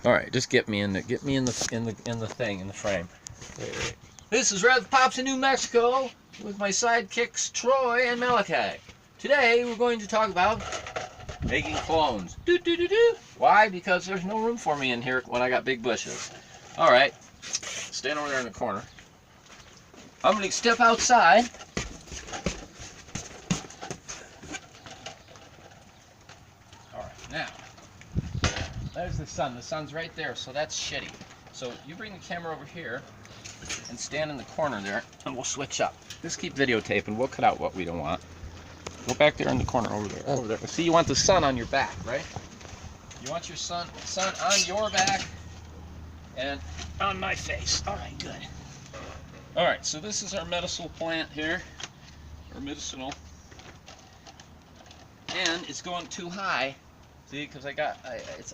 All right, just get me in the thing, in the frame. This is Rev Pops in New Mexico with my sidekicks Troy and Malachi. Today we're going to talk about making clones. Why? Because there's no room for me in here when I got big bushes. All right, stand over there in the corner. I'm going to step outside. All right, now. There's the sun. The sun's right there, so that's shitty. So you bring the camera over here and stand in the corner there, and we'll switch up. Just keep videotaping. We'll cut out what we don't want. Go back there in the corner over there. Over there. See, you want the sun on your back, right? You want your sun on your back and on my face. All right, good. All right, so this is our medicinal plant here, or medicinal, and it's going too high. See, because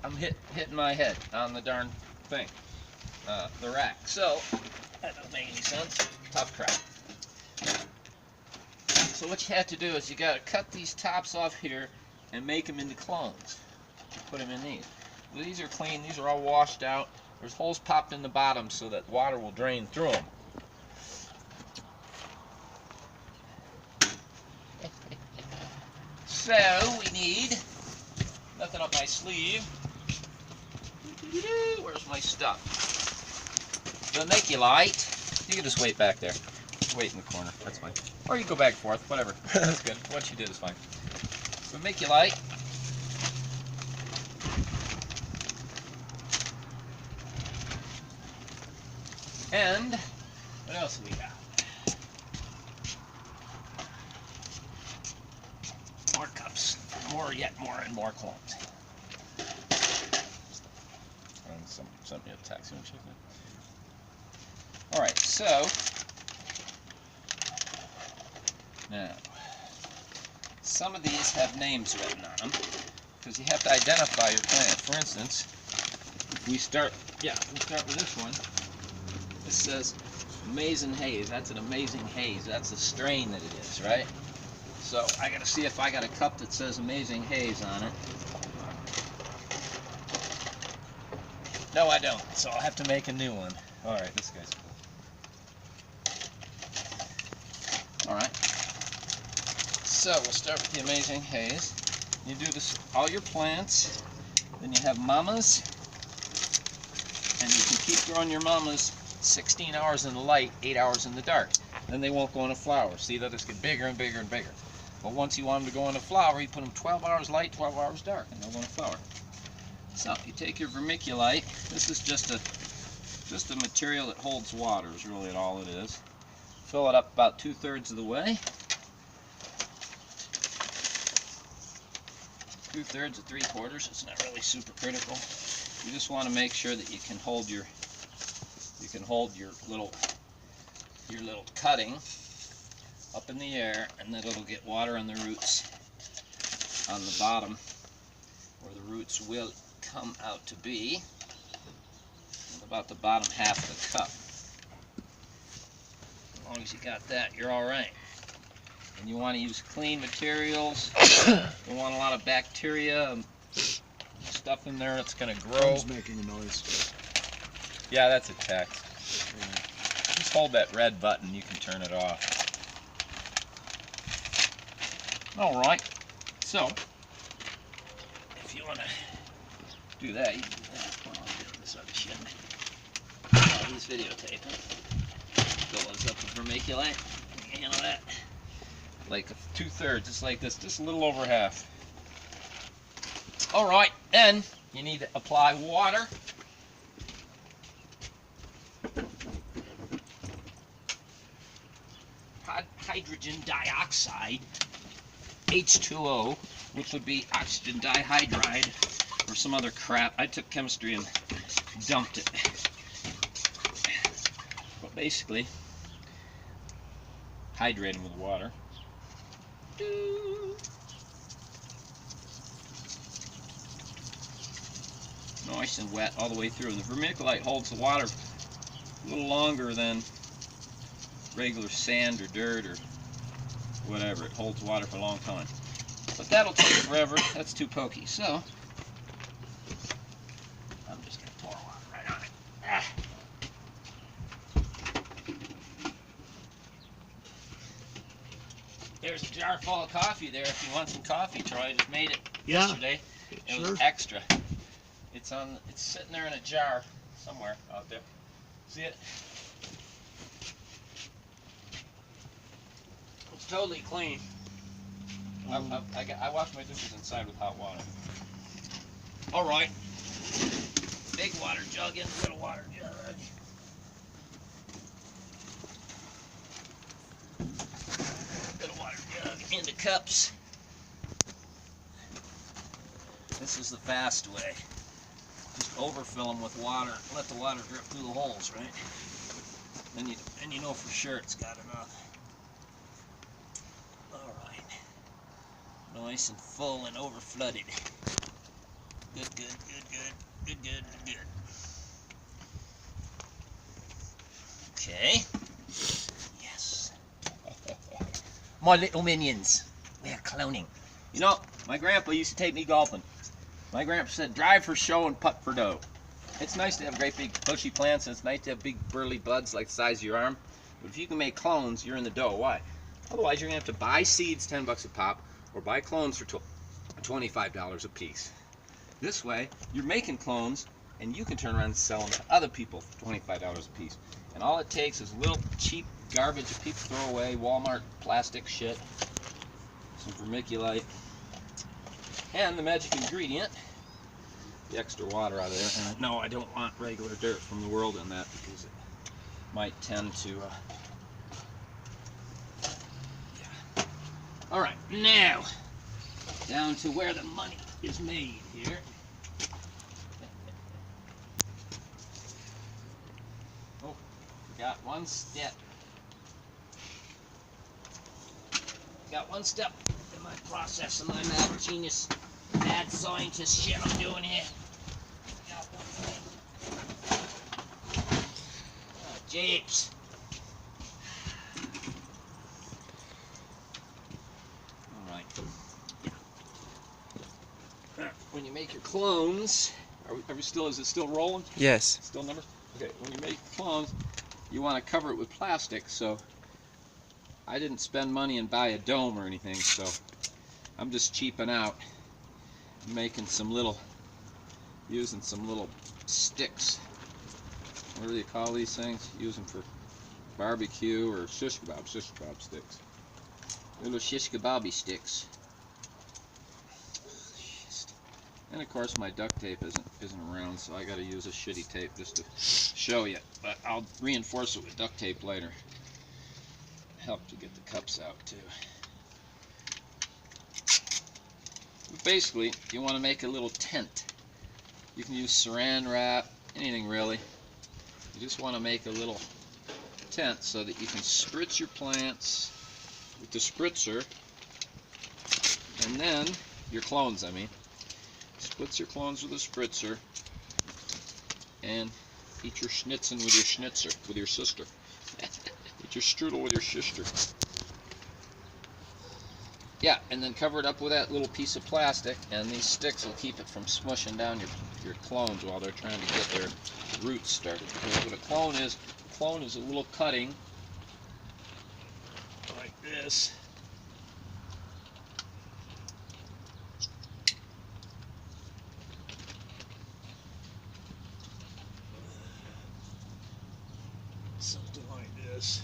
I'm hitting my head on the darn thing, the rack. So that doesn't make any sense. Tough crap. So what you have to do is you got to cut these tops off here and make them into clones. Put them in these. Well, these are clean. These are all washed out. There's holes popped in the bottom so that water will drain through them. So we need. Nothing up my sleeve. Where's my stuff? Vermiculite. You can just wait back there. Wait in the corner. That's fine. Or you can go back and forth. Whatever. That's good. What you did is fine. Vermiculite. And what else have we got? More cups. More and more clones. Something attacks you and shit. Alright, so now some of these have names written on them because you have to identify your plant. For instance, if we start with this one. This says Amazing Haze. That's an amazing haze. That's the strain that it is, right? So I gotta see if I got a cup that says Amazing Haze on it. No, I don't. So I'll have to make a new one. All right, this guy's cool. All right. So we'll start with the Amazing Haze. You do this all your plants. Then you have mamas, and you can keep growing your mamas 16 hours in the light, 8 hours in the dark. Then they won't go into flower. See, they'll just get bigger and bigger and bigger. But once you want them to go into flower, you put them 12 hours light, 12 hours dark, and they'll go into flower. So you take your vermiculite. This is just a material that holds water is really all it is. Fill it up about 2/3 of the way. 2/3 to 3/4. It's not really super critical. You just want to make sure that you can hold your little cutting up in the air, and that it'll get water on the roots on the bottom, where the roots will come out to be about the bottom half of the cup. As long as you got that, you're all right. And you want to use clean materials. You don't want a lot of bacteria and stuff in there that's going to grow. It's making a noise. Yeah, that's a text. Just hold that red button. You can turn it off. All right. So, if you want to do that, you can do that. Well, I'm doing this other shit. He's videotaping. Fill those up with vermiculite. You know that? Like 2/3, just like this, just a little over half. All right, then you need to apply water. Hydrogen dioxide, H2O, which would be oxygen dihydride or some other crap. I took chemistry and dumped it. But basically, hydrating with water. Nice and wet all the way through. The vermiculite holds the water a little longer than regular sand or dirt or whatever. It holds water for a long time. But that'll take forever. That's too pokey. So I'm just going to there's a jar full of coffee there if you want some coffee, Troy. I just made it yesterday. It was extra. It's sitting there in a jar somewhere out there. See it? It's totally clean. I wash my dishes inside with hot water. All right. Big water jug in, little water jug. Little water jug into cups. This is the fast way. Just overfill them with water. Let the water drip through the holes, right? Then you know for sure it's got enough. All right. Nice and full and over flooded. Good, good, good, good, good, good, good. Okay. Yes. My little minions. We're cloning. You know, my grandpa used to take me golfing. My grandpa said, drive for show and putt for dough. It's nice to have great big bushy plants, and it's nice to have big burly buds like the size of your arm. But if you can make clones, you're in the dough. Why? Otherwise, you're going to have to buy seeds, 10 bucks a pop, or buy clones for $25 a piece. This way, you're making clones, and you can turn around and sell them to other people for $25 a piece. And all it takes is a little cheap garbage that people throw away, Walmart plastic shit, some vermiculite, and the magic ingredient, the extra water out of there. And no, I don't want regular dirt from the world in that because it might tend to... yeah. All right, now down to where the money is made here. Oh, got one step. Got one step in my process of my mad genius, mad scientist shit I'm doing here. Got one thing. Oh, japes. All right. When you make your clones, are we still? Is it still rolling? Yes. Still numbers? Okay. When you make clones, you want to cover it with plastic. So I didn't spend money and buy a dome or anything, so I'm just cheaping out, making some little, using some little sticks. What do you call these things? Use them for barbecue or shish kebab sticks. Little shish kebabi sticks. And of course my duct tape isn't around, so I got to use a shitty tape just to show you. But I'll reinforce it with duct tape later. Help to get the cups out too. But basically, you want to make a little tent. You can use saran wrap, anything really. You just want to make a little tent so that you can spritz your plants with the spritzer, and then your clones, I mean. Spritz your clones with a spritzer, and eat your schnitzen with your schnitzer, with your sister. Eat your strudel with your sister. Yeah, and then cover it up with that little piece of plastic, and these sticks will keep it from smushing down your clones while they're trying to get their roots started. Because what a clone is a little cutting like this. Something like this.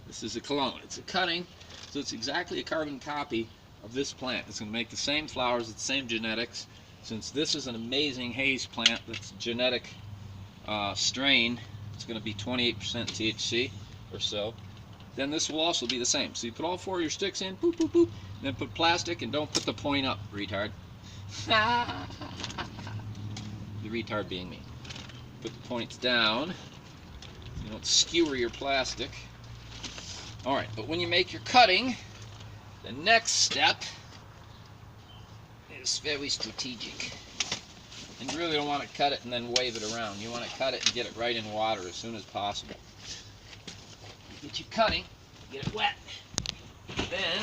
This is a clone. It's a cutting, so it's exactly a carbon copy of this plant. It's going to make the same flowers, the same genetics. Since this is an amazing haze plant that's genetic strain, it's going to be 28% THC or so. Then this will also be the same. So you put all 4 of your sticks in, boop, boop, boop, and then put plastic, and don't put the point up, retard. The retard being me. Put the points down. You don't skewer your plastic. Alright, but when you make your cutting, the next step is very strategic. And you really don't want to cut it and then wave it around. You want to cut it and get it right in water as soon as possible. You get your cutting, get it wet. Then,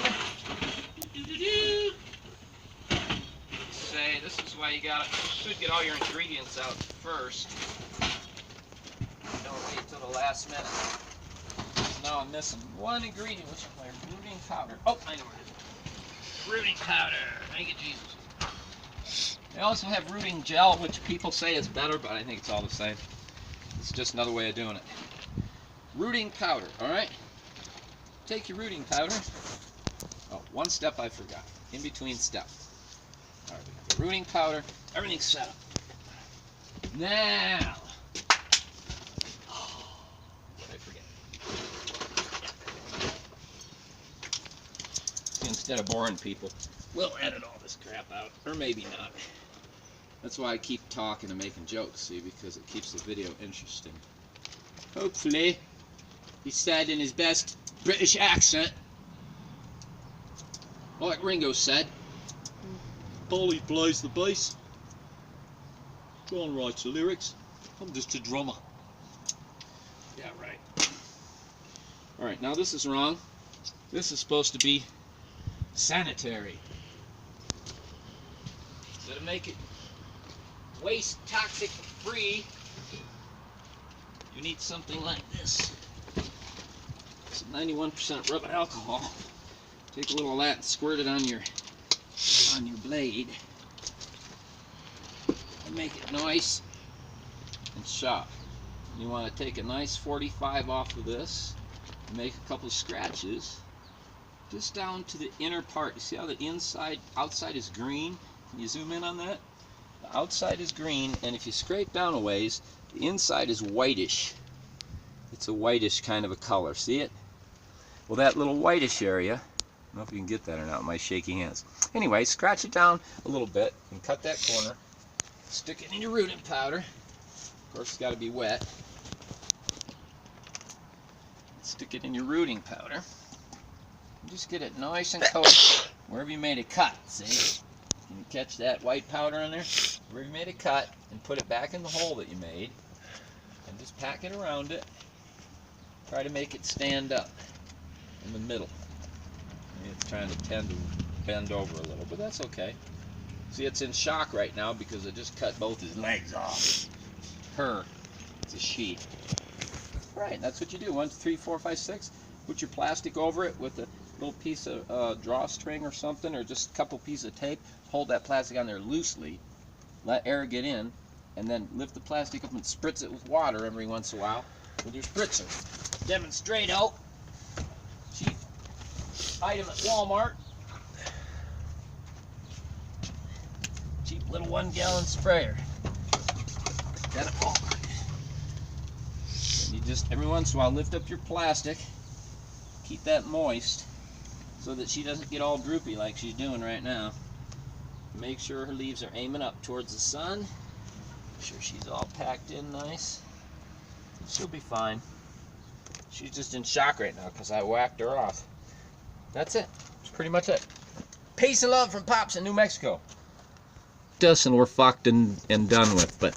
say, this is why you should get all your ingredients out first. Don't wait till the last minute. It's now I'm missing one ingredient, which is my rooting powder. Oh, I know where it is. Rooting powder. Thank you, Jesus. They also have rooting gel, which people say is better, but I think it's all the same. It's just another way of doing it. Rooting powder, all right? Take your rooting powder. Oh, one step I forgot. In between step. All right, we got the rooting powder. Everything's set up. Now, what did I forget? See, instead of boring people, we'll edit all this crap out, or maybe not. That's why I keep talking and making jokes, see, because it keeps the video interesting. Hopefully, he said in his best British accent, like Ringo said, Polly plays the bass, John writes the lyrics, I'm just a drummer. Yeah, right. Alright, now this is wrong. This is supposed to be sanitary. So to make it waste toxic free, you need something like this. It's 91% rubbing alcohol. Take a little of that and squirt it on your blade and make it nice and sharp. You want to take a nice 45 off of this and make a couple of scratches just down to the inner part. You see how the outside is green? Can you zoom in on that? The outside is green, and if you scrape down a ways, the inside is whitish. It's a whitish kind of a color. See it? Well, that little whitish area, I don't know if you can get that or not with my shaky hands. Anyway, scratch it down a little bit and cut that corner. Stick it in your rooting powder. Of course, it's got to be wet. Stick it in your rooting powder. And just get it nice and coated wherever you made a cut. See? Can you catch that white powder in there? Wherever you made a cut, and put it back in the hole that you made, and just pack it around it. Try to make it stand up in the middle. It's trying to tend to bend over a little, but that's okay. See, it's in shock right now because I just cut both his legs off. It's a she. Right, that's what you do. 1, 2, 3, 4, 5, 6. Put your plastic over it with a little piece of drawstring or something, or just a couple pieces of tape. Hold that plastic on there loosely. Let air get in, and then lift the plastic up and spritz it with water every once in a while with your spritzer. Demonstrato. Cheap item at Walmart. Cheap little 1-gallon sprayer. Got it all. And you just every once in a while lift up your plastic. Keep that moist so that she doesn't get all droopy like she's doing right now. Make sure her leaves are aiming up towards the sun. Make sure she's all packed in nice. She'll be fine. She's just in shock right now because I whacked her off. That's it. That's pretty much it. Peace and love from Pops in New Mexico. Us and we're fucked and done with, but